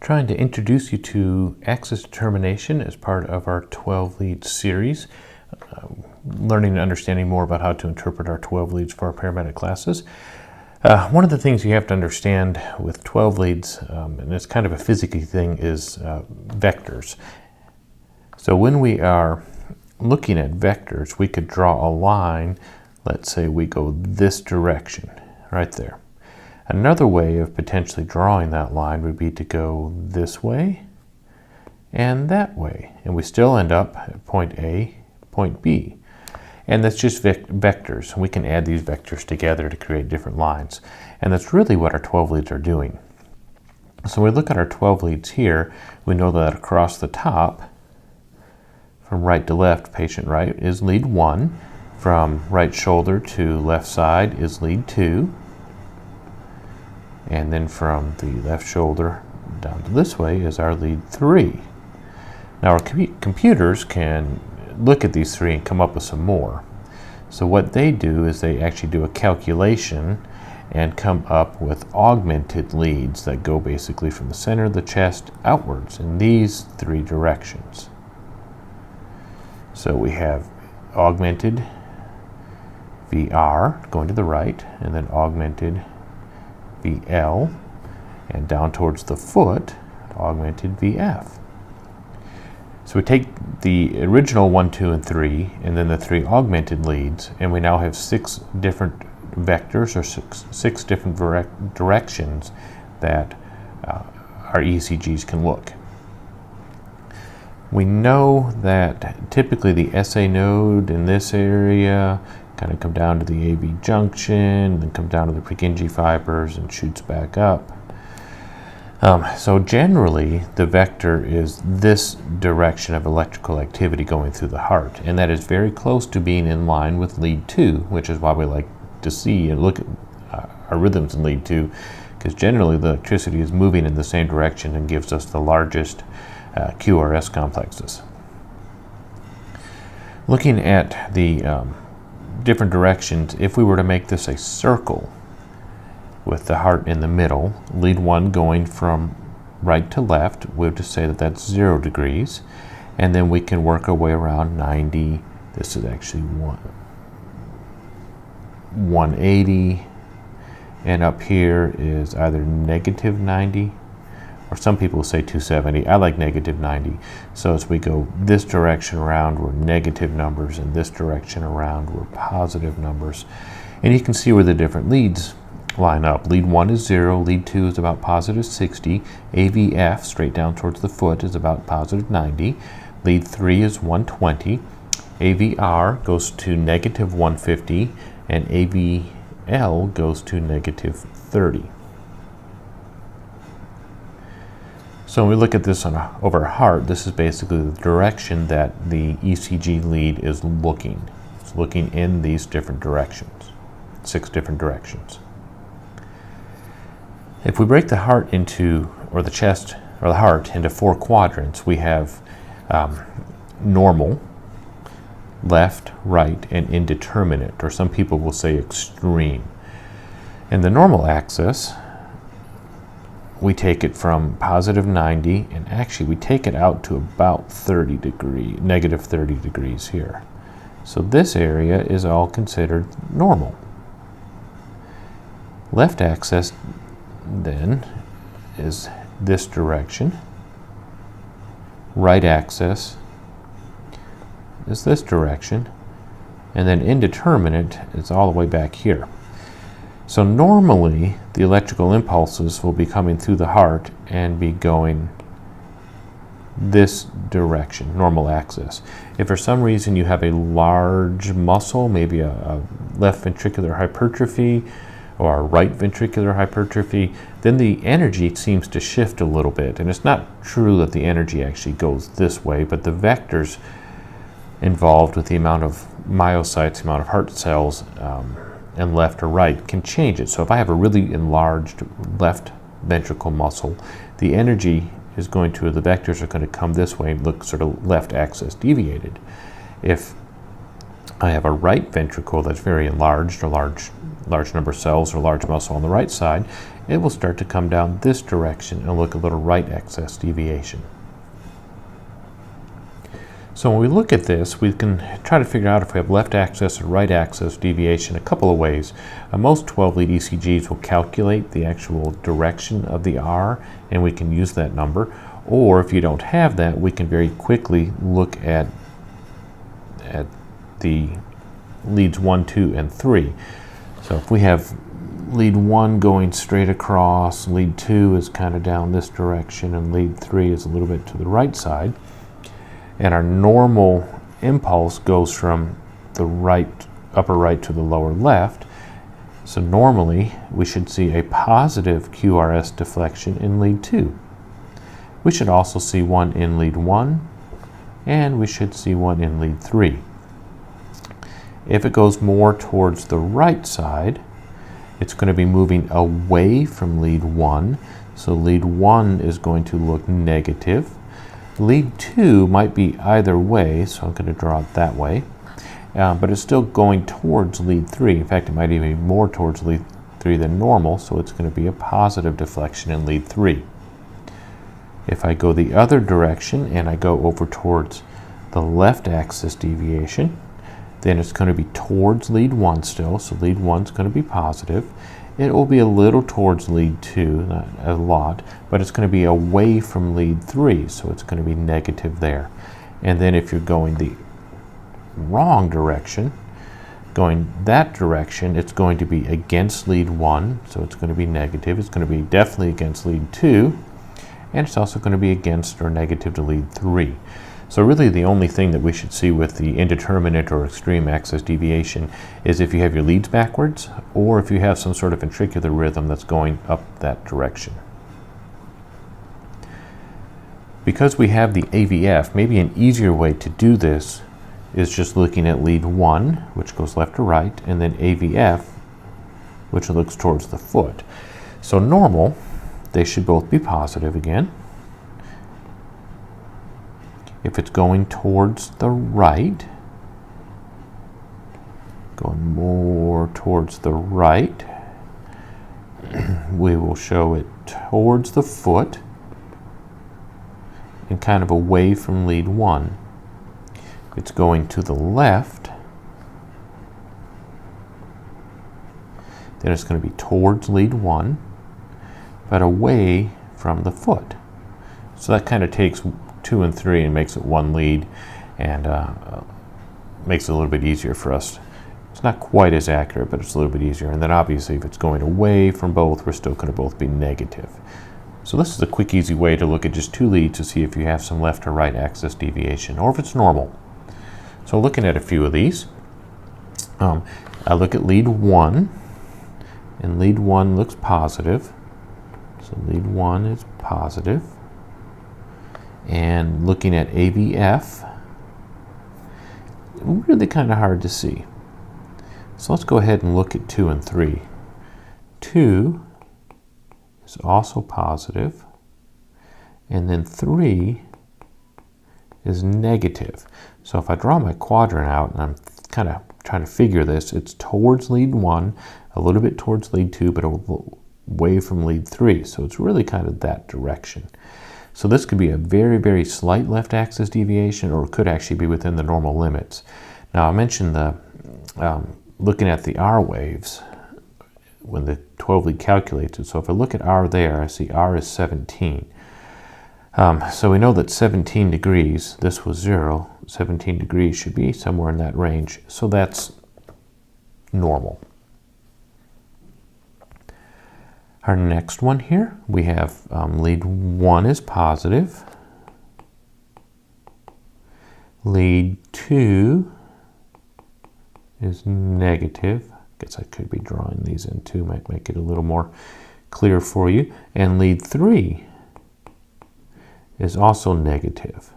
Trying to introduce you to axis determination as part of our 12 lead series, learning and understanding more about how to interpret our 12 leads for our paramedic classes. One of the things you have to understand with 12 leads, and it's kind of a physics thing, is vectors. So when we are looking at vectors, we could draw a line. Let's say we go this direction, right there. Another way of potentially drawing that line would be to go this way and that way. And we still end up at point A, point B. And that's just vectors. We can add these vectors together to create different lines. And that's really what our 12 leads are doing. So when we look at our 12 leads here, we know that across the top, from right to left, patient right, is lead 1. From right shoulder to left side is lead 2. And then from the left shoulder down to this way is our lead 3. Now our computers can look at these three and come up with some more. So what they do is they actually do a calculation and come up with augmented leads that go basically from the center of the chest outwards in these three directions. So we have augmented VR going to the right, and then augmented VL, and down towards the foot, augmented VF. So we take the original 1, 2, and 3, and then the 3 augmented leads, and we now have 6 different vectors, or six different directions that our ECGs can look. We know that typically the SA node in this area kind of come down to the AV junction, then come down to the Purkinje fibers and shoots back up. So generally, the vector is this direction of electrical activity going through the heart, and that is very close to being in line with lead 2, which is why we like to see and look at our rhythms in lead 2, because generally the electricity is moving in the same direction and gives us the largest QRS complexes. Looking at the different directions, if we were to make this a circle with the heart in the middle, lead 1 going from right to left, we'll just say that that's 0 degrees, and then we can work our way around 90. This is actually 180, and up here is either negative 90, or some people say 270. I like negative 90. So as we go this direction around, we're negative numbers, and this direction around, we're positive numbers. And you can see where the different leads line up. Lead 1 is 0, lead 2 is about positive 60, AVF, straight down towards the foot, is about positive 90, lead 3 is 120, AVR goes to negative 150, and AVL goes to negative 30. So when we look at this over our heart, this is basically the direction that the ECG lead is looking. It's looking in these different directions, 6 different directions. If we break the heart into, or the chest, or the heart into 4 quadrants, we have normal, left, right, and indeterminate, or some people will say extreme. In the normal axis, we take it from positive 90, and actually we take it out to about 30 degrees, negative 30 degrees here. So this area is all considered normal. Left axis then is this direction. Right axis is this direction, and then indeterminate is all the way back here. So normally the electrical impulses will be coming through the heart and be going this direction, normal axis. If for some reason you have a large muscle, maybe a left ventricular hypertrophy or a right ventricular hypertrophy, then the energy seems to shift a little bit. And it's not true that the energy actually goes this way, but the vectors involved with the amount of myocytes, the amount of heart cells, and left or right can change it. So if I have a really enlarged left ventricle muscle, the energy is going to, the vectors are going to come this way and look sort of left axis deviated. If I have a right ventricle that's very enlarged, or large number of cells or large muscle on the right side, it will start to come down this direction and look a little right axis deviation. So when we look at this, we can try to figure out if we have left axis or right axis deviation a couple of ways. Most 12-lead ECGs will calculate the actual direction of the R, and we can use that number. Or if you don't have that, we can very quickly look at the leads 1, 2, and 3. So if we have lead 1 going straight across, lead 2 is kind of down this direction, and lead 3 is a little bit to the right side, and our normal impulse goes from the right, upper right to the lower left. So normally we should see a positive QRS deflection in lead 2. We should also see one in lead 1, and we should see one in lead 3. If it goes more towards the right side, it's going to be moving away from lead 1. So lead 1 is going to look negative. Lead 2 might be either way, so I'm going to draw it that way. But it's still going towards lead 3. In fact, it might even be more towards lead 3 than normal, so it's going to be a positive deflection in lead 3. If I go the other direction and I go over towards the left axis deviation, then it's going to be towards lead 1 still, so lead 1 is going to be positive. It will be a little towards lead 2, not a lot, but it's going to be away from lead 3, so it's going to be negative there. And then if you're going the wrong direction, going that direction, it's going to be against lead 1, so it's going to be negative. It's going to be definitely against lead 2, and it's also going to be against or negative to lead 3. So really the only thing that we should see with the indeterminate or extreme axis deviation is if you have your leads backwards, or if you have some sort of ventricular rhythm that's going up that direction. Because we have the AVF, maybe an easier way to do this is just looking at lead 1, which goes left to right, and then AVF, which looks towards the foot. So normal, they should both be positive again. If it's going towards the right, going more towards the right, we will show it towards the foot and kind of away from lead 1. If it's going to the left, then it's going to be towards lead 1, but away from the foot. So that kind of takes 2 and 3 and makes it one lead, and makes it a little bit easier for us. It's not quite as accurate, but it's a little bit easier. And then obviously if it's going away from both, we're still going to both be negative. So this is a quick, easy way to look at just 2 leads to see if you have some left or right axis deviation, or if it's normal. So looking at a few of these, I look at lead 1, and lead 1 looks positive. So lead 1 is positive. And looking at AVF, really kind of hard to see. So let's go ahead and look at 2 and 3. 2 is also positive, and then 3 is negative. So if I draw my quadrant out, and I'm kind of trying to figure this, it's towards lead 1, a little bit towards lead 2, but away from lead 3. So it's really kind of that direction. So this could be a very, very slight left axis deviation, or it could actually be within the normal limits. Now I mentioned the looking at the R waves when the 12 lead calculates it. So if I look at R there, I see R is 17. So we know that 17 degrees, this was 0, 17 degrees should be somewhere in that range. So that's normal. Our next one here, we have lead 1 is positive. Lead 2 is negative. I guess I could be drawing these in too, might make it a little more clear for you. And lead 3 is also negative.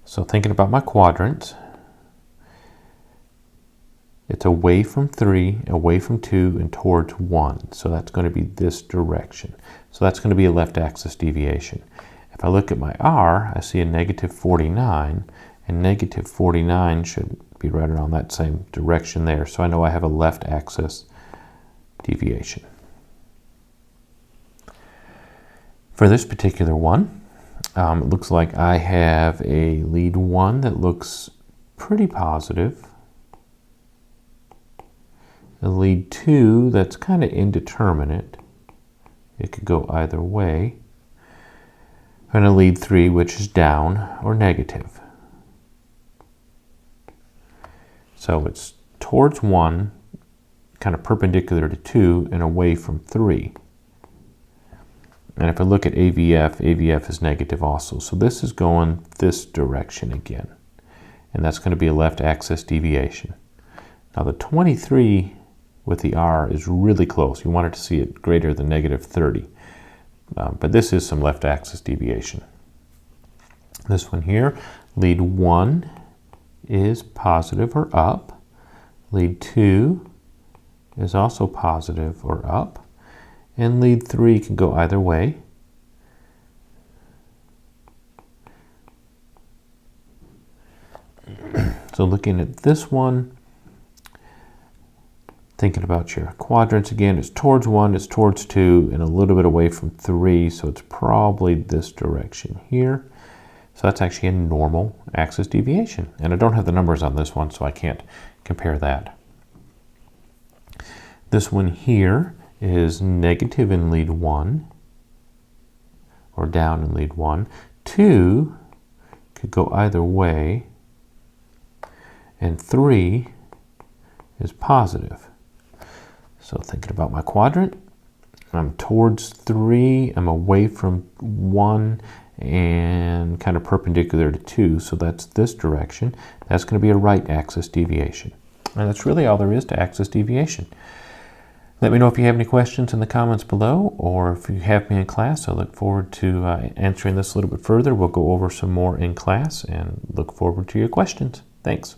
So thinking about my quadrants, it's away from 3, away from 2, and towards 1. So that's going to be this direction. So that's going to be a left axis deviation. If I look at my R, I see a negative 49, and negative 49 should be right around that same direction there. So I know I have a left axis deviation. For this particular one, it looks like I have a lead 1 that looks pretty positive, a lead 2 that's kind of indeterminate. It could go either way, and a lead 3 which is down or negative. So it's towards 1, kind of perpendicular to 2, and away from 3. And if I look at AVF, AVF is negative also. So this is going this direction again. And that's going to be a left axis deviation. Now the 23 with the R is really close. You wanted to see it greater than negative 30. But this is some left axis deviation. This one here, lead 1 is positive or up. Lead 2 is also positive or up. And lead 3 can go either way. So looking at this one, thinking about your quadrants again, it's towards 1, it's towards 2, and a little bit away from 3, so it's probably this direction here. So that's actually a normal axis deviation. And I don't have the numbers on this one, so I can't compare that. This one here is negative in lead 1, or down in lead 1. 2 could go either way, and 3 is positive. So thinking about my quadrant, I'm towards 3, I'm away from 1, and kind of perpendicular to 2, so that's this direction. That's going to be a right axis deviation. And that's really all there is to axis deviation. Let me know if you have any questions in the comments below, or if you have me in class. I look forward to answering this a little bit further. We'll go over some more in class and look forward to your questions. Thanks.